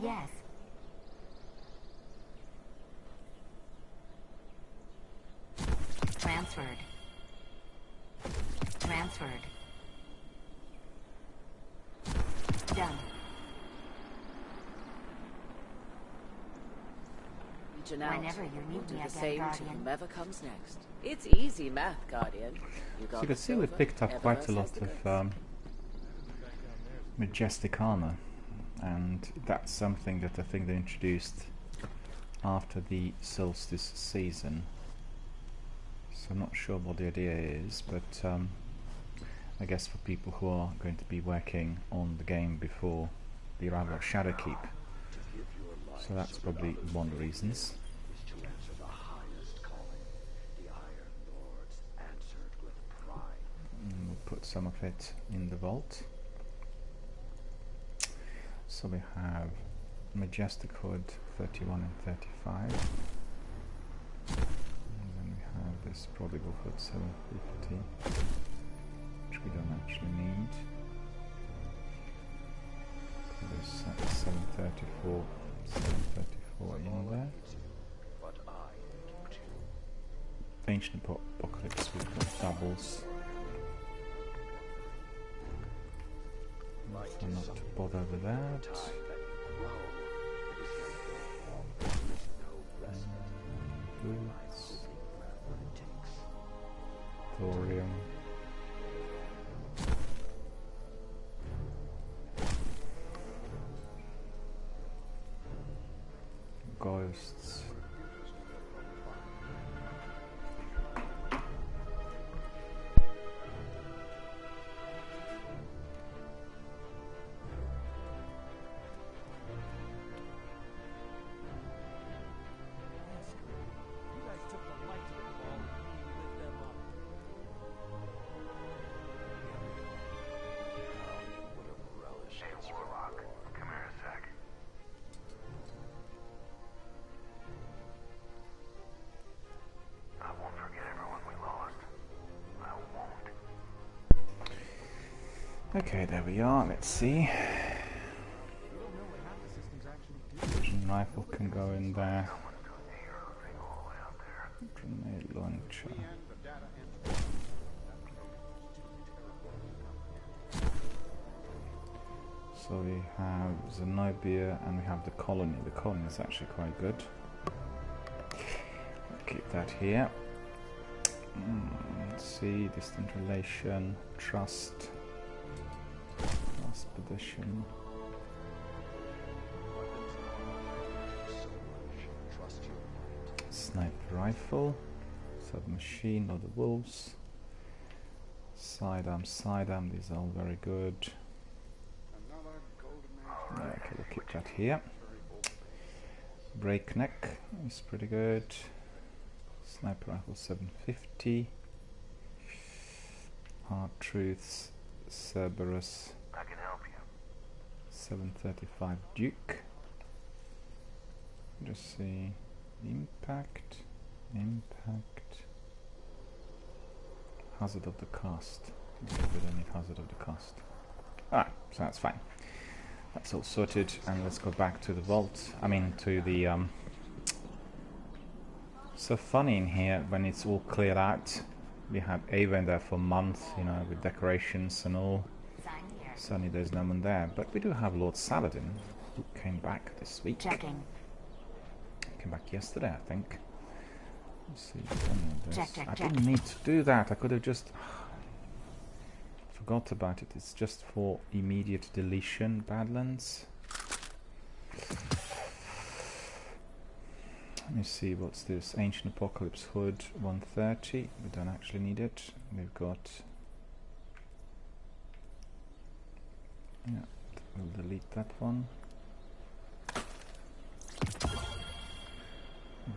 Yes. Transferred. Transferred. Done. Reaching out. Whenever you We'll need do me the again, same to Guardian. whomever comes next. It's easy math, Guardian. You So got you the can see we silver, picked up quite a Everest lot has the of goods. majestic armor, and that's something that I think they introduced after the solstice season. So I'm not sure what the idea is, but I guess for people who are going to be working on the game before the arrival of Shadowkeep. So that's probably one of the reasons. And we'll put some of it in the vault. So we have Majestic Hood 31 and 35. And then we have this Prodigal Hood 750, which we don't actually need. There's 734 in there. Ancient Apocalypse, we've got doubles. So not to bother with that. Boots. Thorium. Ghosts. Okay, there we are. Let's see. Fusion rifle can go in there. Grenade launcher. So we have Zenobia and we have the colony. The colony is actually quite good. I'll keep that here. Let's see, distant relation, trust. Expedition. Sniper rifle. Submachine of the wolves. Sidearm, these are all very good. Yeah, okay, we'll keep that here. Breakneck is pretty good. Sniper rifle 750. Hard Truths, Cerberus. 735 Duke. Just see impact. Hazard of the cast. We don't need hazard of the cast. Alright, so that's fine. That's all sorted, and let's go back to the vault. I mean, to the so funny in here when it's all cleared out. We had Ava in there for months, you know, with decorations and all. Suddenly there's no one there, but we do have Lord Saladin, who came back this week. Checking. Came back yesterday, I think. Let's see. Check. I didn't need to do that. I could have just forgot about it. It's just for immediate deletion, Badlands. Let me see, what's this? Ancient Apocalypse Hood 130. We don't actually need it. We've got... Yeah, we'll delete that one.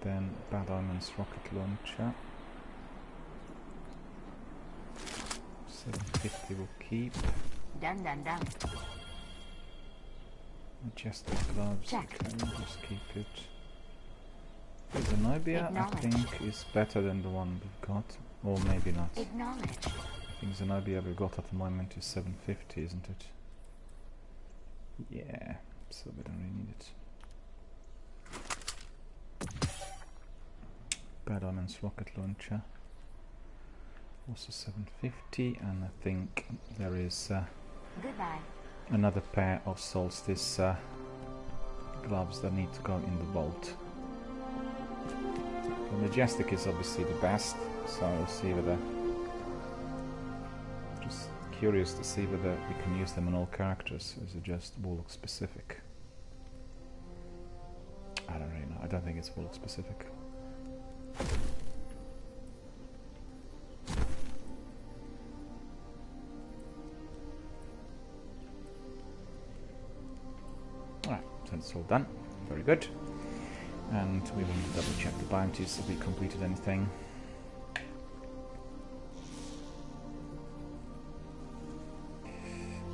Then Bad Omens Rocket Launcher. 750 will keep. Done. Majestic Gloves, Check. okay, we'll just keep it. The Zenobia, I think, is better than the one we've got. Or maybe not. Acknowledge. I think Zenobia we've got at the moment is 750, isn't it? Yeah, so we don't really need it. Bad Omens rocket launcher. Also 750, and I think there is Goodbye. another pair of Solstice gloves that need to go in the vault. The Majestic is obviously the best, so we'll see whether... Just curious to see whether we can use them on all characters, or is it just Warlock specific? I don't really know, I don't think it's Warlock specific. Alright, so it's all done. Very good. And we will double check the bounties if we completed anything.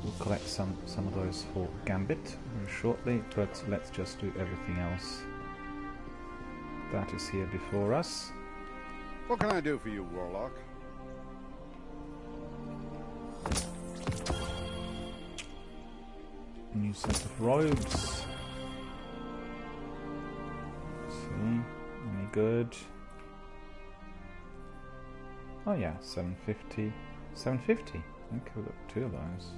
We'll collect some of those for Gambit very shortly, but let's just do everything else that is here before us. What can I do for you, Warlock? New set of robes. See, any good? Oh yeah, 750. 750. Okay, we've got two of those.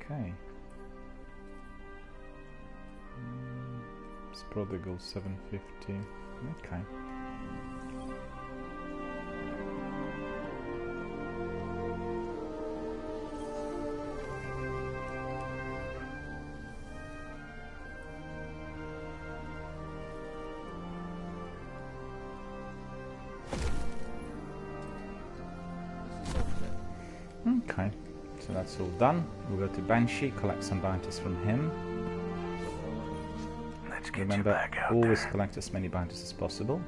Okay. It's Prodigal 750. Okay. Okay, so that's all done. We'll go to Banshee, collect some bounties from him. Let's get Remember, you back out always there. collect as many bounties as possible.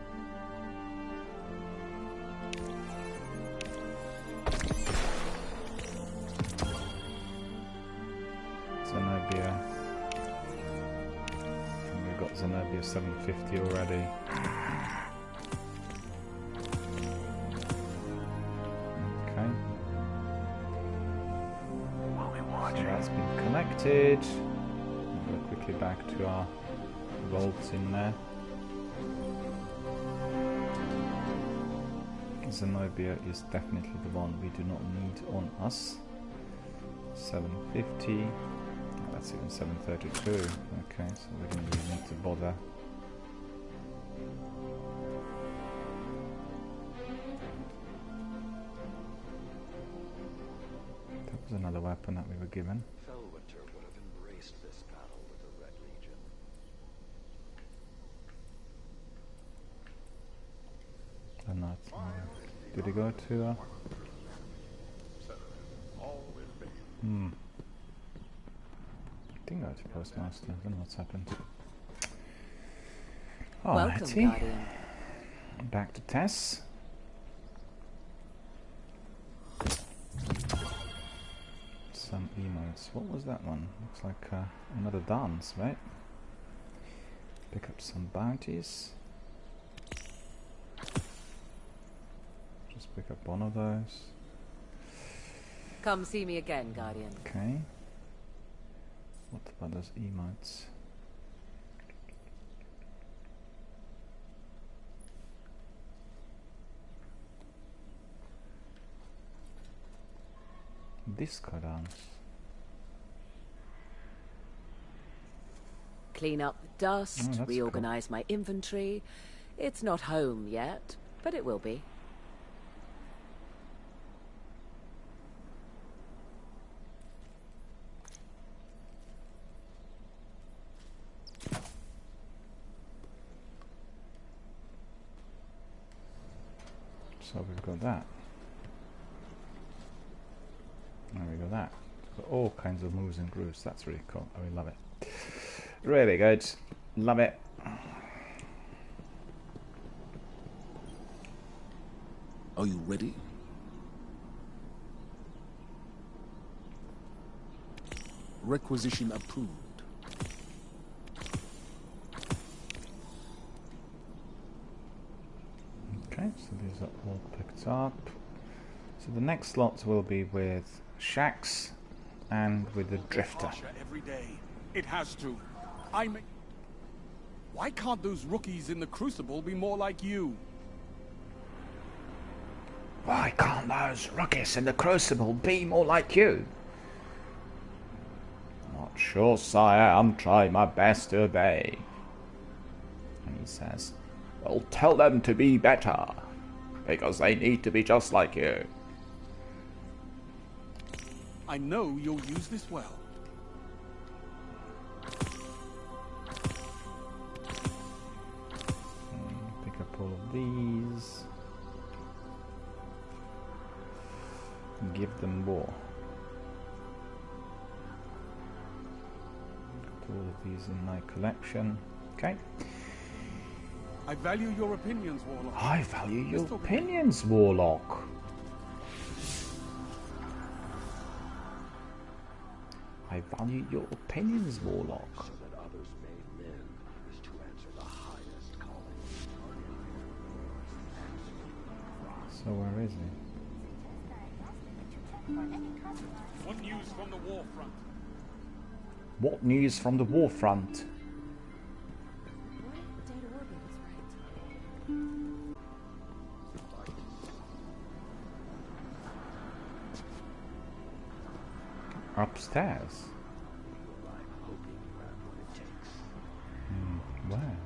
Zenobia. And we've got Zenobia 750 already. Okay. We'll be So watching. that's been collected. We'll go quickly back to our vaults in there. Zenobia is definitely the one we do not need on us. 750. Oh, that's even 732. Okay, so we don't really need to bother. That was another weapon that we were given. Felwinter would have embraced this battle with the Red Legion. And that. Did he go to? Didn't go to Postmaster. I don't know what's happened. Welcome, Alrighty. Guardian. Back to Tess. Some emotes. What was that one? Looks like another dance, right? Pick up some bounties. Just pick up one of those. Come see me again, Guardian. Okay. What about those emotes? Disco dance. Clean up the dust, Oh, that's reorganize my inventory. It's not home yet, but it will be. So we've got that. There we go, that. We've got all kinds of moves and grooves. That's really cool. I really love it. Really good. Love it. Are you ready? Requisition approved. Okay, so these are all picked up. So the next slots will be with Shax and with the drifter. Harsher every day. It has to. Why can't those rookies in the Crucible be more like you? Why can't those rookies in the Crucible be more like you? Not sure, sire. I'm trying my best to obey. And he says, well, tell them to be better, because they need to be just like you. I know you'll use this well. Pick up all of these. Give them war. Put all of these in my collection. Okay. I value your opinions, Warlock. I value your opinions, Warlock. I value your opinions, Warlock. So that others may live is to answer the highest calling. So where is he? What news from the war front? What news from the war front? Upstairs. I'm hoping you have what it takes. Where?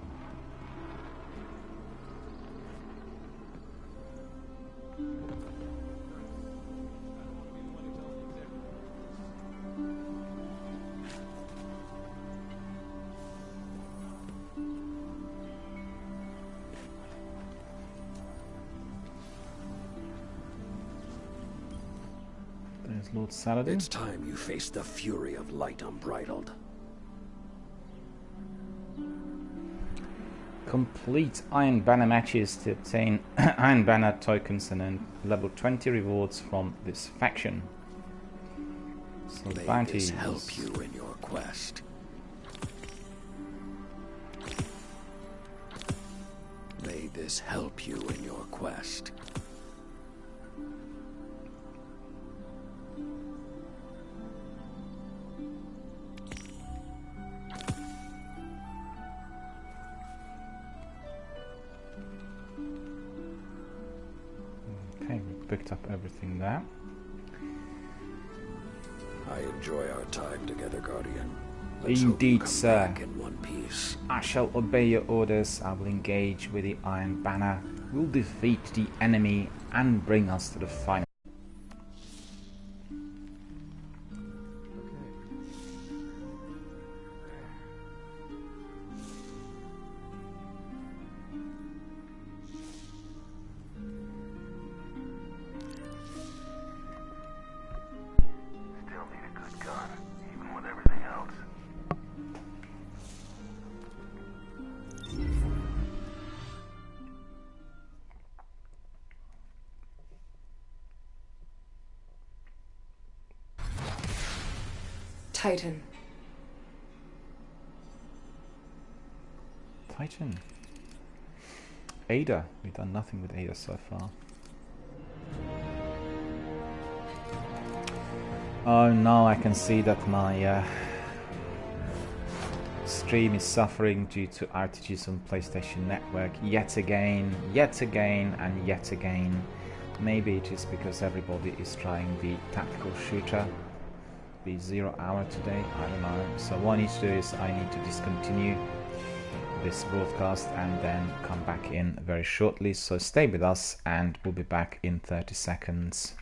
There's Lord Saladin. It's time you face the fury of light unbridled. Complete Iron Banner matches to obtain Iron Banner tokens and earn level 20 rewards from this faction. So May bounties. this help you in your quest. May this help you in your quest. Okay, we picked up everything there. I enjoy our time together, Guardian. Indeed, come sir. back in one piece. I shall obey your orders. I will engage with the Iron Banner. We'll defeat the enemy and bring us to the final. Still need a good gun, even with everything else. Titan. Titan. Ada. We've done nothing with Ada so far. Oh no, I can see that my stream is suffering due to outages on PlayStation Network yet again, and yet again. Maybe it is because everybody is trying the tactical shooter, the 0 hour today, I don't know. So what I need to do is I need to discontinue this broadcast and then come back in very shortly. So stay with us and we'll be back in 30 seconds.